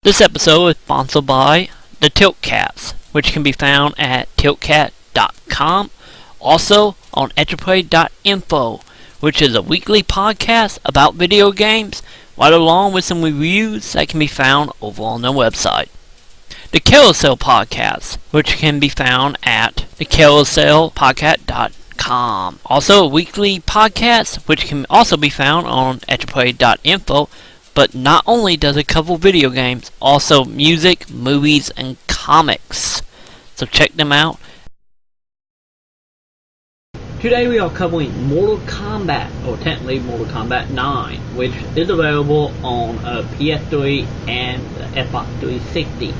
This episode is sponsored by the Tiltcats, which can be found at tiltcat.com. Also on heart..info, which is a weekly podcast about video games, right along with some reviews that can be found over on their website. The Carousel Podcast, which can be found at thecarouselpodcast.com. Also a weekly podcast, which can also be found on heart.info. But not only does it cover video games, also music, movies, and comics. So check them out. Today we are covering Mortal Kombat, or technically Mortal Kombat 9, which is available on PS3 and the Xbox 360.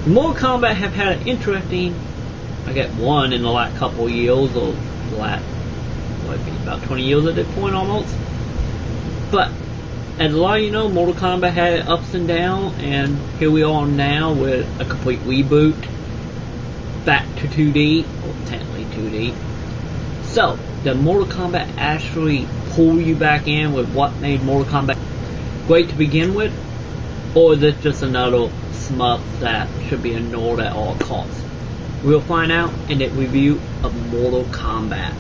Mortal Kombat have had an interesting, one in the last couple of years, or the last, about 20 years at this point almost. But as a lot of you know, Mortal Kombat had ups and downs, and here we are now with a complete reboot back to 2D, or technically 2D. So, did Mortal Kombat actually pull you back in with what made Mortal Kombat great to begin with? Or is this just another smut that should be ignored at all costs? We'll find out in the review of Mortal Kombat.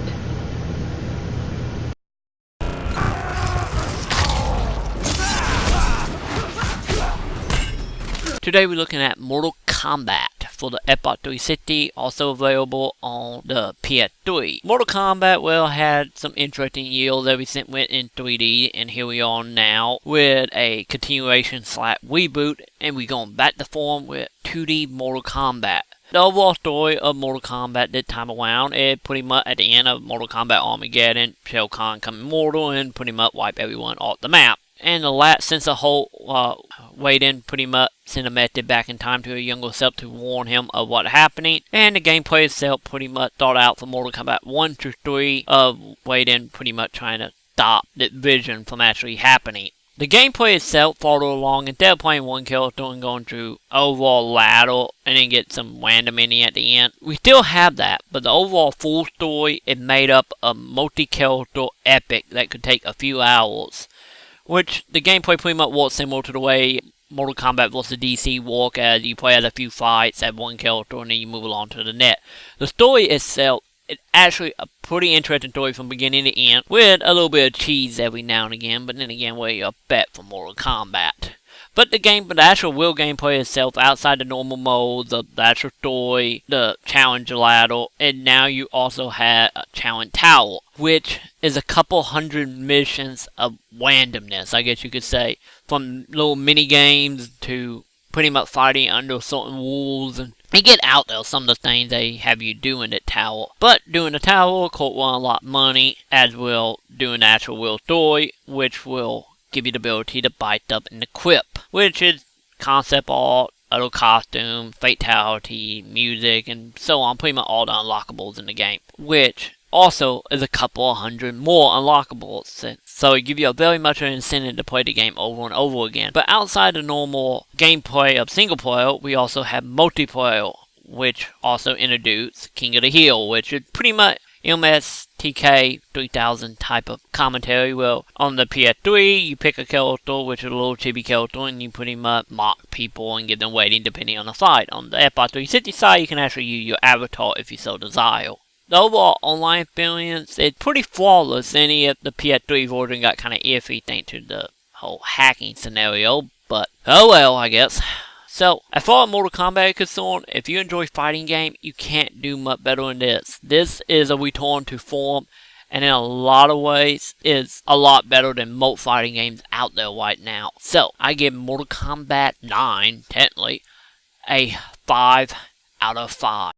Today we're looking at Mortal Kombat for the Xbox 360, also available on the PS3. Mortal Kombat, had some interesting years ever since it went in 3D, and here we are now with a continuation / reboot, and we're going back to form with 2D Mortal Kombat. The overall story of Mortal Kombat this time around is pretty much at the end of Mortal Kombat Armageddon, Shao Kahn becoming mortal and pretty much wipe everyone off the map. And since the whole Raiden pretty much sent a message back in time to a younger self to warn him of what's happening. And the gameplay itself pretty much started out for Mortal Kombat 1 to 3 of Raiden pretty much trying to stop that vision from actually happening. The gameplay itself followed along, instead of playing one character and going through overall ladder and then get some random ending at the end. We still have that, but the overall full story is made up of multi-character epic that could take a few hours. Which the gameplay pretty much works similar to the way Mortal Kombat vs. DC work, as you play at a few fights, at one character, and then you move along to the net. The story itself is actually a pretty interesting story from beginning to end, with a little bit of cheese every now and again, but then again, where you bet for Mortal Kombat. But the actual real gameplay itself, outside the normal modes, the actual story, the challenge ladder, and now you also have a challenge tower, which is a couple hundred missions of randomness, I guess you could say. From little mini games to pretty much fighting under certain rules, and get out there some of the things they have you do in the tower. But doing the tower, of course, will unlock money, as will doing the actual real story, which will give you the ability to bite up and equip, which is concept art, other costume, fatality, music, and so on, pretty much all the unlockables in the game, which also is a couple hundred more unlockables, so it gives you a very much an incentive to play the game over and over again. But outside the normal gameplay of single player, we also have multiplayer, which also introduced King of the Hill, which is pretty much MSTK 3000 type of commentary. Well, on the PS3, you pick a character, which is a little chibi character, and you pretty much mock people and give them rating depending on the fight. On the Xbox 360 side, you can actually use your avatar if you so desire. The overall online experience is pretty flawless, and if the PS3 version got kind of iffy thanks to the whole hacking scenario, but oh well, I guess. So, as far as Mortal Kombat is concerned, if you enjoy fighting game, you can't do much better than this. This is a return to form, and in a lot of ways, is a lot better than most fighting games out there right now. So, I give Mortal Kombat 9, technically, a 5 out of 5.